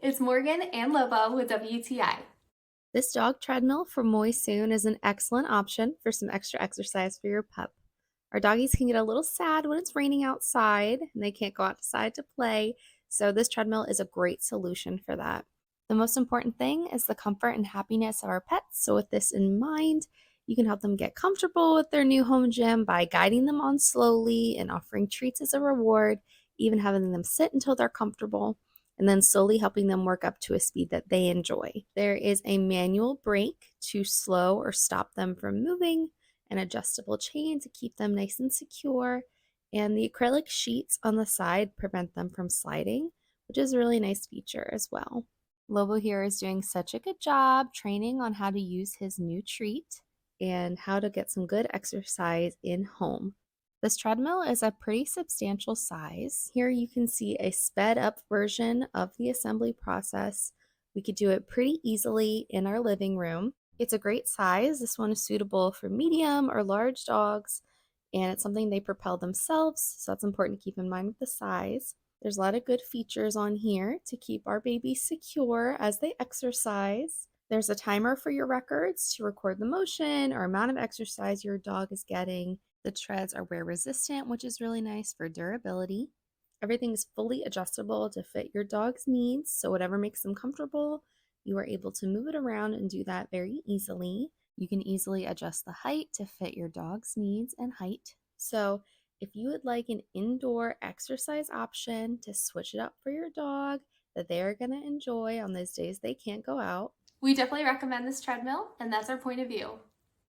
it's Morgan and Lobo with WTI. This dog treadmill from Moysoon is an excellent option for some extra exercise for your pup. Our doggies can get a little sad when it's raining outside and they can't go outside to play, so this treadmill is a great solution for that. The most important thing is the comfort and happiness of our pets, so with this in mind, you can help them get comfortable with their new home gym by guiding them on slowly and offering treats as a reward, even having them sit until they're comfortable and then slowly helping them work up to a speed that they enjoy. There is a manual brake to slow or stop them from moving, an adjustable chain to keep them nice and secure, and the acrylic sheets on the side prevent them from sliding, which is a really nice feature as well. Lobo here is doing such a good job training on how to use his new treat and how to get some good exercise in home. This treadmill is a pretty substantial size. Here you can see a sped up version of the assembly process. We could do it pretty easily in our living room. It's a great size. This one is suitable for medium or large dogs, and it's something they propel themselves, so that's important to keep in mind with the size. There's a lot of good features on here to keep our babies secure as they exercise. There's a timer for your records to record the motion or amount of exercise your dog is getting. The treads are wear resistant, which is really nice for durability. Everything is fully adjustable to fit your dog's needs, so whatever makes them comfortable, you are able to move it around and do that very easily. You can easily adjust the height to fit your dog's needs and height. So if you would like an indoor exercise option to switch it up for your dog that they are going to enjoy on those days they can't go out, We definitely recommend this treadmill, and that's our point of view.